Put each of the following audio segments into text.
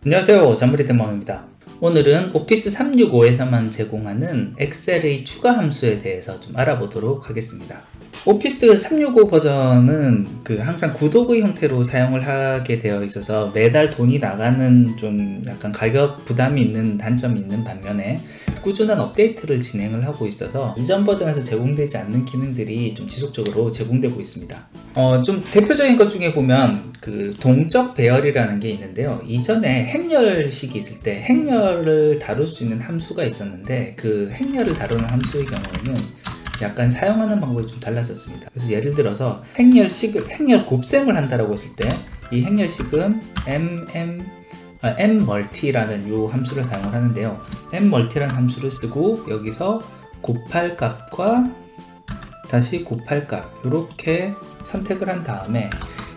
안녕하세요, 잔브리대망입니다. 오늘은 오피스 365에서만 제공하는 엑셀의 추가 함수에 대해서 좀 알아보도록 하겠습니다. 오피스 365 버전은 항상 구독의 형태로 사용을 하게 되어 있어서 매달 돈이 나가는 좀 약간 가격 부담이 있는 단점이 있는 반면에 꾸준한 업데이트를 진행을 하고 있어서 이전 버전에서 제공되지 않는 기능들이 좀 지속적으로 제공되고 있습니다. 좀 대표적인 것 중에 보면 동적 배열이라는 게 있는데요. 이전에 행렬식이 있을 때 행렬을 다룰 수 있는 함수가 있었는데 그 행렬을 다루는 함수의 경우에는 약간 사용하는 방법이 좀 달랐었습니다. 그래서 예를 들어서 행렬 곱셈을 한다라고 했을 때 이 행렬식은 mmulti라는 요 함수를 사용을 하는데요. mmulti라는 함수를 쓰고 여기서 곱할 값과 다시 곱할 값 이렇게 선택을 한 다음에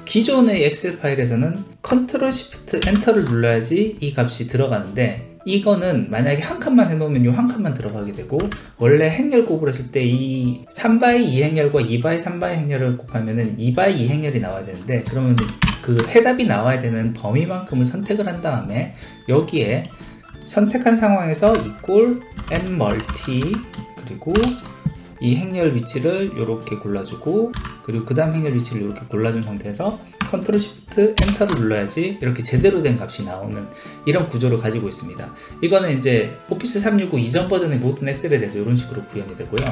기존의 엑셀 파일에서는 Ctrl Shift Enter를 눌러야지 이 값이 들어가는데 이거는 만약에 한 칸만 해놓으면 이 한 칸만 들어가게 되고 원래 행렬 곱을 했을 때 이 3x 2행렬과 2x 3x 행렬을 곱하면은 2x 2행렬이 나와야 되는데 그러면 그 해답이 나와야 되는 범위만큼을 선택을 한 다음에 여기에 선택한 상황에서 mmulti 그리고 이 행렬 위치를 이렇게 골라주고 그리고 그 다음 행렬 위치를 이렇게 골라준 상태에서 Ctrl Shift Enter를 눌러야지 이렇게 제대로 된 값이 나오는 이런 구조를 가지고 있습니다. 이거는 이제 오피스 365 이전 버전의 모든 엑셀에 대해서 이런 식으로 구현이 되고요.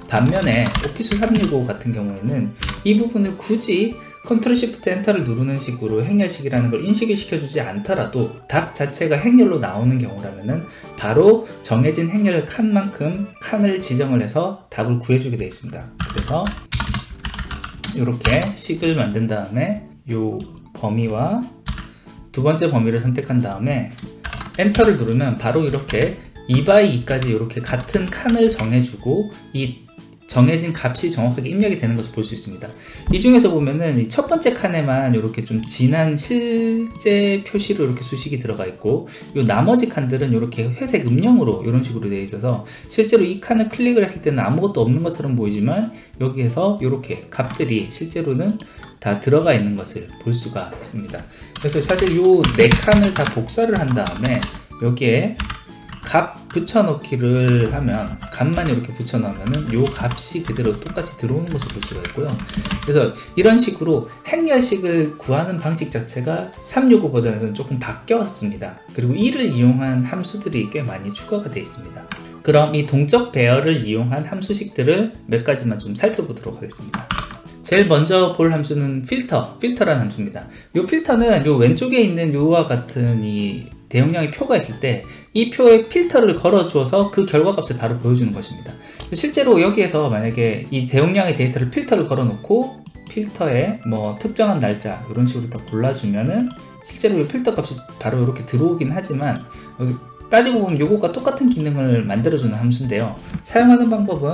반면에 오피스 365 같은 경우에는 이 부분을 굳이 Ctrl Shift Enter를 누르는 식으로 행렬식이라는 걸 인식을 시켜주지 않더라도 답 자체가 행렬로 나오는 경우라면은 바로 정해진 행렬 칸만큼 칸을 지정을 해서 답을 구해주게 되어 있습니다. 그래서 이렇게 식을 만든 다음에 요 범위와 두 번째 범위를 선택한 다음에 엔터를 누르면 바로 이렇게 2x2까지 이렇게 같은 칸을 정해주고 이 정해진 값이 정확하게 입력이 되는 것을 볼 수 있습니다. 이 중에서 보면은 이 첫 번째 칸에만 이렇게 좀 진한 실제 표시로 이렇게 수식이 들어가 있고 요 나머지 칸들은 이렇게 회색 음영으로 이런 식으로 되어 있어서 실제로 이 칸을 클릭을 했을 때는 아무것도 없는 것처럼 보이지만 여기에서 이렇게 값들이 실제로는 다 들어가 있는 것을 볼 수가 있습니다. 그래서 사실 요 네 칸을 다 복사를 한 다음에 여기에 값 붙여넣기를 하면 값만 이렇게 붙여넣으면 요 값이 그대로 똑같이 들어오는 것을 볼 수가 있고요. 그래서 이런 식으로 행렬식을 구하는 방식 자체가 365 버전에서는 조금 바뀌었습니다. 그리고 이를 이용한 함수들이 꽤 많이 추가가 되어 있습니다. 그럼 이 동적 배열을 이용한 함수식들을 몇 가지만 좀 살펴보도록 하겠습니다. 제일 먼저 볼 함수는 필터라는 함수입니다. 이 필터는 요 왼쪽에 있는 요와 같은 이 대용량의 표가 있을 때 이 표에 필터를 걸어 주어서 그 결과값을 바로 보여주는 것입니다. 실제로 여기에서 만약에 이 대용량의 데이터를 필터를 걸어 놓고 필터에 뭐 특정한 날짜 이런 식으로 다 골라주면은 실제로 이 필터 값이 바로 이렇게 들어오긴 하지만 여기 따지고 보면 요것과 똑같은 기능을 만들어주는 함수인데요. 사용하는 방법은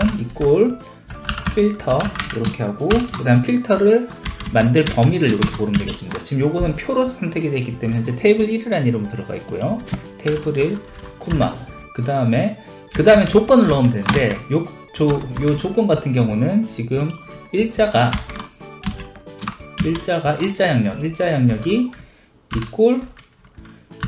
필터 이렇게 하고 그 다음 필터를 만들 범위를 이렇게 고르면 되겠습니다. 지금 요거는 표로 선택이 되어 있기 때문에 현재 테이블 1이라는 이름으로 들어가 있고요. 테이블 1, 콤마 그 다음에 조건을 넣으면 되는데 요 조건 같은 경우는 지금 일자 영역이 equal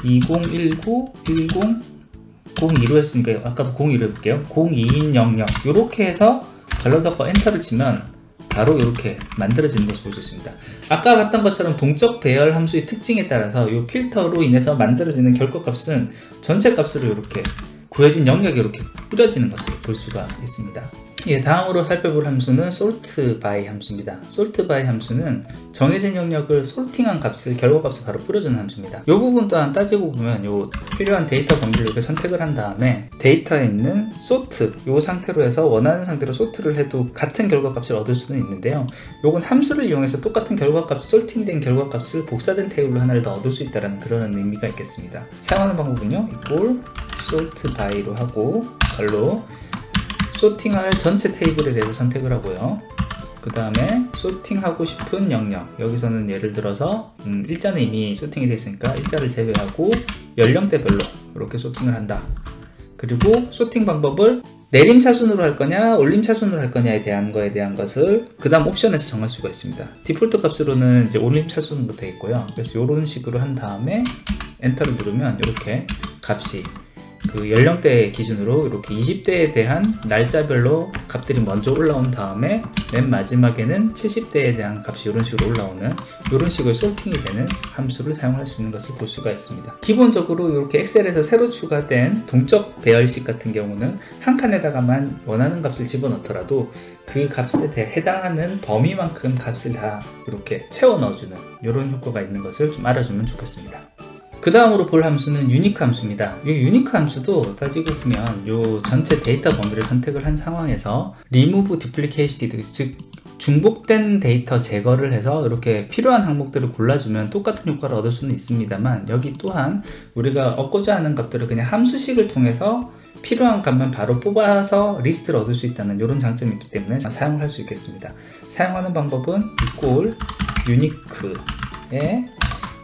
20191002로 했으니까 아까도 02로 해볼게요. 0200 이렇게 해서 잘라다가 엔터를 치면 바로 이렇게 만들어지는 것을 볼 수 있습니다. 아까 봤던 것처럼 동적 배열 함수의 특징에 따라서 이 필터로 인해서 만들어지는 결과값은 전체 값으로 이렇게 구해진 영역에 이렇게 뿌려지는 것을 볼 수가 있습니다. 예, 다음으로 살펴볼 함수는 sort by 함수입니다. sort by 함수는 정해진 영역을 sorting한 값을 결과값을 바로 뿌려주는 함수입니다. 이 부분 또한 따지고 보면 요 필요한 데이터 범위를 이렇게 선택을 한 다음에 데이터에 있는 sort 요 상태로 해서 원하는 상태로 sort를 해도 같은 결과값을 얻을 수는 있는데요. 요건 함수를 이용해서 똑같은 결과값, sorting된 결과값을 복사된 테이블로 하나를 더 얻을 수 있다는 그런 의미가 있겠습니다. 사용하는 방법은요, sort by로 하고 별로 소팅할 전체 테이블에 대해서 선택을 하고요. 그 다음에 소팅하고 싶은 영역, 여기서는 예를 들어서 일자는 이미 소팅이 되어 있으니까 일자를 제외하고 연령대별로 이렇게 소팅을 한다. 그리고 소팅 방법을 내림 차순으로 할 거냐 올림 차순으로 할 거냐에 대한 거에 대한 것을 그 다음 옵션에서 정할 수가 있습니다. 디폴트 값으로는 이제 올림 차순으로 되어 있고요. 그래서 이런 식으로 한 다음에 엔터를 누르면 이렇게 값이 그 연령대 기준으로 이렇게 20대에 대한 날짜별로 값들이 먼저 올라온 다음에 맨 마지막에는 70대에 대한 값이 이런 식으로 올라오는 이런 식으로 소팅이 되는 함수를 사용할 수 있는 것을 볼 수가 있습니다. 기본적으로 이렇게 엑셀에서 새로 추가된 동적 배열식 같은 경우는 한 칸에다가만 원하는 값을 집어넣더라도 그 값에 해당하는 범위만큼 값을 다 이렇게 채워 넣어주는 이런 효과가 있는 것을 좀 알아주면 좋겠습니다. 그 다음으로 볼 함수는 유니크 함수입니다. 이 유니크 함수도 따지고 보면 이 전체 데이터 범위를 선택을 한 상황에서 remove duplicated, 즉 중복된 데이터 제거를 해서 이렇게 필요한 항목들을 골라주면 똑같은 효과를 얻을 수는 있습니다만, 여기 또한 우리가 얻고자 하는 값들을 그냥 함수식을 통해서 필요한 값만 바로 뽑아서 리스트를 얻을 수 있다는 이런 장점이 있기 때문에 사용을 할 수 있겠습니다. 사용하는 방법은 equal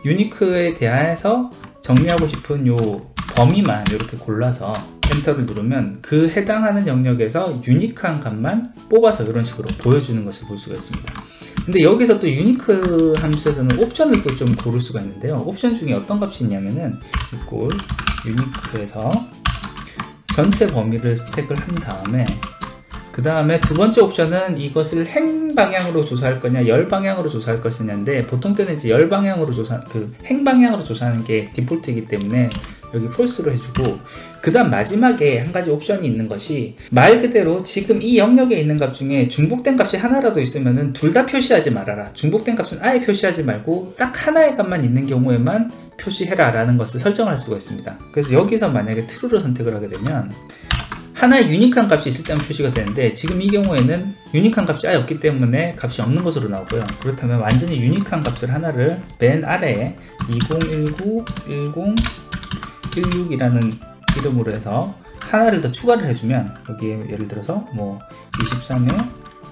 유니크에 대해서 정리하고 싶은 요 범위만 이렇게 골라서 엔터를 누르면 그 해당하는 영역에서 유니크한 값만 뽑아서 이런 식으로 보여주는 것을 볼 수가 있습니다. 근데 여기서 또 유니크 함수에서는 옵션을 또 좀 고를 수가 있는데요. 옵션 중에 어떤 값이 있냐면은 equal 유니크에서 전체 범위를 선택을 한 다음에 그 다음에 두 번째 옵션은 이것을 행 방향으로 조사할 거냐 열 방향으로 조사할 것이냐인데, 보통 때는 이제 열 방향으로 행 방향으로 조사하는 게 디폴트이기 때문에 여기 폴스로 해주고, 그 다음 마지막에 한 가지 옵션이 있는 것이 말 그대로 지금 이 영역에 있는 값 중에 중복된 값이 하나라도 있으면은 둘 다 표시하지 말아라, 중복된 값은 아예 표시하지 말고 딱 하나의 값만 있는 경우에만 표시해라 라는 것을 설정할 수가 있습니다. 그래서 여기서 만약에 true를 선택을 하게 되면 하나의 유니크한 값이 있을 때만 표시가 되는데, 지금 이 경우에는 유니크한 값이 아예 없기 때문에 값이 없는 것으로 나오고요. 그렇다면 완전히 유니크한 값을 하나를 맨 아래에 2019-1016이라는 이름으로 해서 하나를 더 추가를 해주면, 여기에 예를 들어서 뭐 23에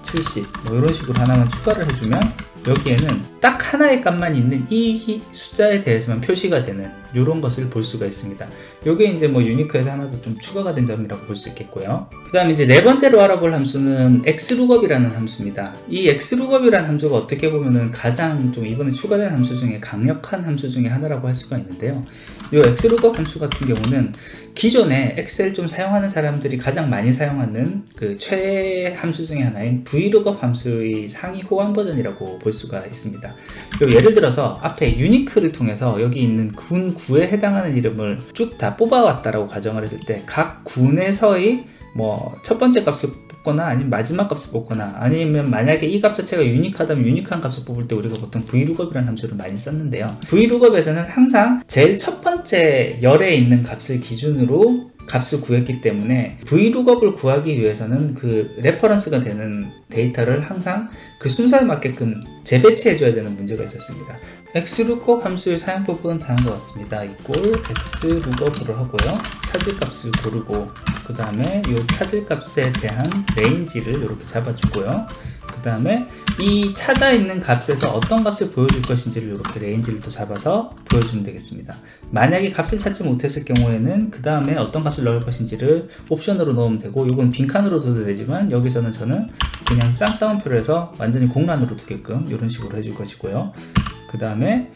70 뭐 이런 식으로 하나만 추가를 해주면 여기에는 딱 하나의 값만 있는 이 숫자에 대해서만 표시가 되는 이런 것을 볼 수가 있습니다. 이게 이제 뭐 유니크에서 하나 더 좀 추가가 된 점이라고 볼 수 있겠고요. 그 다음에 이제 네 번째로 알아볼 함수는 xlookup이라는 함수입니다. 이 xlookup이라는 함수가 어떻게 보면은 가장 좀 이번에 추가된 함수 중에 강력한 함수 중에 하나라고 할 수가 있는데요. 이 xlookup 함수 같은 경우는 기존에 엑셀 좀 사용하는 사람들이 가장 많이 사용하는 그 최애 함수 중에 하나인 vlookup 함수의 상위 호환 버전이라고 볼 수가 있습니다. 예를 들어서 앞에 유니크를 통해서 여기 있는 군 9에 해당하는 이름을 쭉 다 뽑아왔다라고 가정을 했을 때, 각 군에서의 뭐 첫 번째 값을 뽑거나 아니면 마지막 값을 뽑거나, 아니면 만약에 이 값 자체가 유니크하다면 유니크한 값을 뽑을 때 우리가 보통 vlookup이라는 함수를 많이 썼는데요. vlookup에서는 항상 제일 첫 번째 열에 있는 값을 기준으로 값을 구했기 때문에 vlookup을 구하기 위해서는 그 레퍼런스가 되는 데이터를 항상 그 순서에 맞게끔 재배치해 줘야 되는 문제가 있었습니다. xlookup 함수의 사용법은 다음과 같습니다. equal xlookup으로 하고요, 찾을 값을 고르고 그 다음에 이 찾을 값에 대한 레인지를 이렇게 잡아주고요. 그 다음에 이 찾아 있는 값에서 어떤 값을 보여줄 것인지를 이렇게 레인지를 또 잡아서 보여주면 되겠습니다. 만약에 값을 찾지 못했을 경우에는 그 다음에 어떤 값을 넣을 것인지를 옵션으로 넣으면 되고, 이건 빈칸으로 둬도 되지만 여기서는 저는 그냥 쌍따옴표로 해서 완전히 공란으로 두게끔 이런 식으로 해줄 것이고요. 그 다음에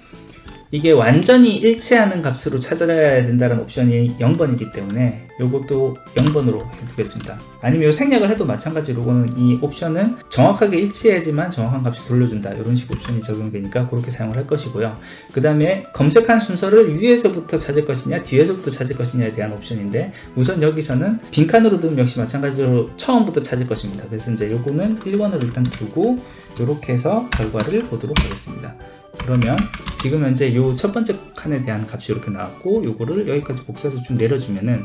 이게 완전히 일치하는 값으로 찾아야 된다는 옵션이 0번이기 때문에 이것도 0번으로 해두겠습니다. 아니면 이 생략을 해도 마찬가지로 이거는 이 옵션은 정확하게 일치해야지만 정확한 값을 돌려준다, 이런 식의 옵션이 적용되니까 그렇게 사용을 할 것이고요. 그 다음에 검색한 순서를 위에서부터 찾을 것이냐 뒤에서부터 찾을 것이냐에 대한 옵션인데, 우선 여기서는 빈칸으로 두면 역시 마찬가지로 처음부터 찾을 것입니다. 그래서 이제 요거는 1번으로 일단 두고 이렇게 해서 결과를 보도록 하겠습니다. 그러면 지금 현재 이 첫 번째 칸에 대한 값이 이렇게 나왔고, 요거를 여기까지 복사해서 좀 내려주면은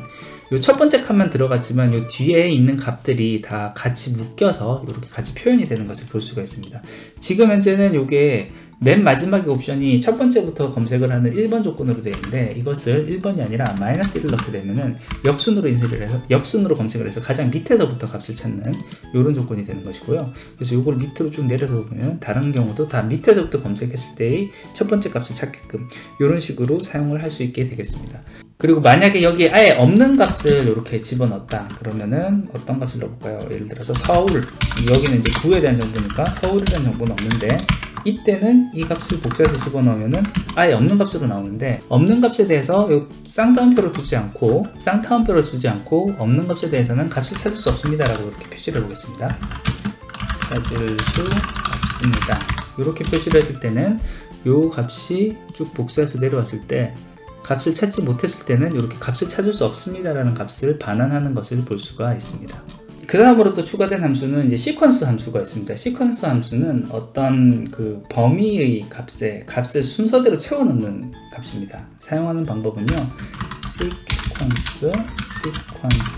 이 첫 번째 칸만 들어갔지만 이 뒤에 있는 값들이 다 같이 묶여서 이렇게 같이 표현이 되는 것을 볼 수가 있습니다. 지금 현재는 이게 맨 마지막에 옵션이 첫 번째부터 검색을 하는 1번 조건으로 되어 있는데, 이것을 1번이 아니라 -1을 넣게 되면은 역순으로 인쇄를 해서 역순으로 검색을 해서 가장 밑에서부터 값을 찾는 이런 조건이 되는 것이고요. 그래서 이걸 밑으로 쭉 내려서 보면 다른 경우도 다 밑에서부터 검색했을 때의 첫 번째 값을 찾게끔 이런 식으로 사용을 할 수 있게 되겠습니다. 그리고 만약에 여기에 아예 없는 값을 이렇게 집어넣었다 그러면은 어떤 값을 넣어볼까요? 예를 들어서 서울, 여기는 이제 구에 대한 정보니까 서울이라는 정보는 없는데, 이때는 이 값을 복사해서 집어넣으면은 아예 없는 값으로 나오는데, 없는 값에 대해서 요 쌍따옴표를 두지 않고 없는 값에 대해서는 값을 찾을 수 없습니다 라고 이렇게 표시를 해보겠습니다. 찾을 수 없습니다. 이렇게 표시를 했을 때는 요 값이 쭉 복사해서 내려왔을 때 값을 찾지 못했을 때는 이렇게 값을 찾을 수 없습니다 라는 값을 반환하는 것을 볼 수가 있습니다. 그 다음으로 또 추가된 함수는 이제 시퀀스 함수가 있습니다. 시퀀스 함수는 어떤 그 범위의 값을 순서대로 채워 넣는 값입니다. 사용하는 방법은요,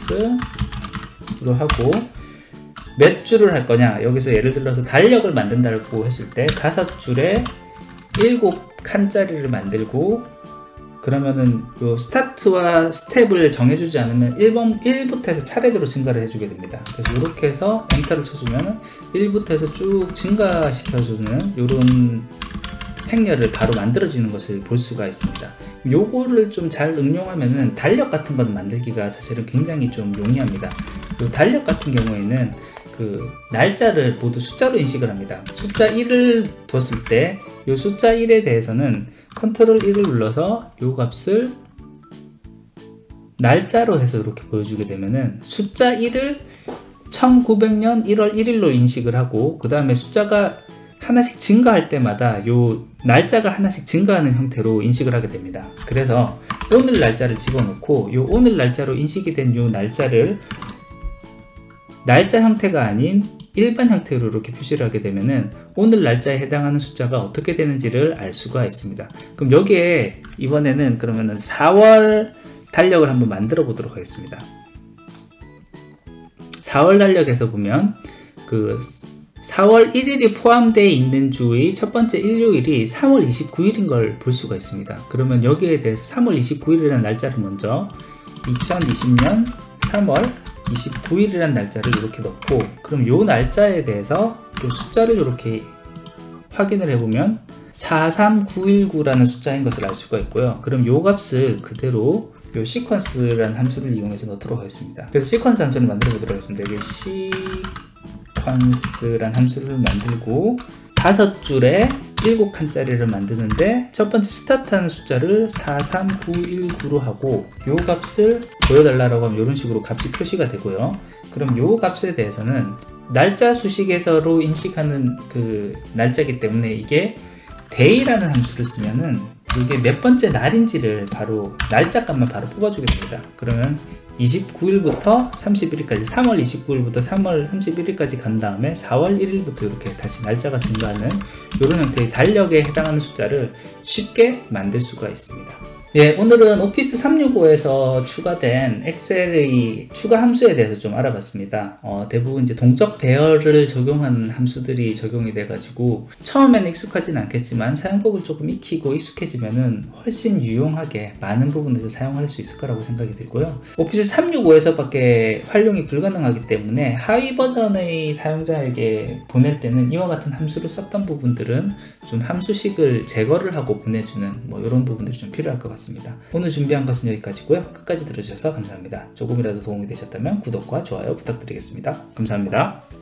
시퀀스로 하고, 몇 줄을 할 거냐, 여기서 예를 들어서 달력을 만든다고 했을 때 5줄에 7칸짜리를 만들고, 그러면은 요 스타트와 스텝을 정해주지 않으면 1부터 해서 차례대로 증가를 해주게 됩니다. 그래서 이렇게 해서 엔터를 쳐주면 1부터 해서 쭉 증가시켜주는 이런 행렬을 바로 만들어지는 것을 볼 수가 있습니다. 요거를 좀 잘 응용하면은 달력 같은 건 만들기가 사실은 굉장히 좀 용이합니다. 요 달력 같은 경우에는 그 날짜를 모두 숫자로 인식을 합니다. 숫자 1을 뒀을 때 이 숫자 1에 대해서는 컨트롤 1을 눌러서 이 값을 날짜로 해서 이렇게 보여주게 되면은 숫자 1을 1900년 1월 1일로 인식을 하고, 그 다음에 숫자가 하나씩 증가할 때마다 요 날짜가 하나씩 증가하는 형태로 인식을 하게 됩니다. 그래서 오늘 날짜를 집어넣고 요 오늘 날짜로 인식이 된 요 날짜를 날짜 형태가 아닌 일반 형태로 이렇게 표시를 하게 되면은 오늘 날짜에 해당하는 숫자가 어떻게 되는지를 알 수가 있습니다. 그럼 여기에 이번에는 그러면은 4월 달력을 한번 만들어 보도록 하겠습니다. 4월 달력에서 보면 그 4월 1일이 포함되어 있는 주의 첫 번째 일요일이 3월 29일인 걸 볼 수가 있습니다. 그러면 여기에 대해서 3월 29일이라는 날짜를 먼저 2020년 3월 29일이라는 날짜를 이렇게 넣고, 그럼 요 날짜에 대해서 또 숫자를 이렇게 확인을 해보면 43919라는 숫자인 것을 알 수가 있고요. 그럼 요 값을 그대로 요 시퀀스라는 함수를 이용해서 넣도록 하겠습니다. 그래서 시퀀스 함수를 만들어 보도록 하겠습니다. 여기 시퀀스라는 함수를 만들고 5줄에 7칸짜리를 만드는데, 첫 번째 스타트하는 숫자를 43919로 하고 요 값을 보여달라고 하면 이런 식으로 값이 표시가 되고요. 그럼 요 값에 대해서는 날짜 수식에서로 인식하는 그 날짜이기 때문에 이게 day라는 함수를 쓰면은 이게 몇 번째 날인지를 바로 날짜 값만 바로 뽑아주게 됩니다. 그러면 29일부터 31일까지 3월 29일부터 3월 31일까지 간 다음에 4월 1일부터 이렇게 다시 날짜가 증가하는 이런 형태의 달력에 해당하는 숫자를 쉽게 만들 수가 있습니다. 예, 오늘은 오피스 365에서 추가된 엑셀의 추가 함수에 대해서 좀 알아봤습니다. 대부분 이제 동적 배열을 적용한 함수들이 적용이 돼가지고 처음에는 익숙하진 않겠지만 사용법을 조금 익히고 익숙해지면은 훨씬 유용하게 많은 부분에서 사용할 수 있을 거라고 생각이 들고요. 오피스 365에서밖에 활용이 불가능하기 때문에 하위 버전의 사용자에게 보낼 때는 이와 같은 함수를 썼던 부분들은 좀 함수식을 제거를 하고 보내주는 뭐 이런 부분들이 좀 필요할 것 같습니다. 오늘 준비한 것은 여기까지고요. 끝까지 들어주셔서 감사합니다. 조금이라도 도움이 되셨다면 구독과 좋아요 부탁드리겠습니다. 감사합니다.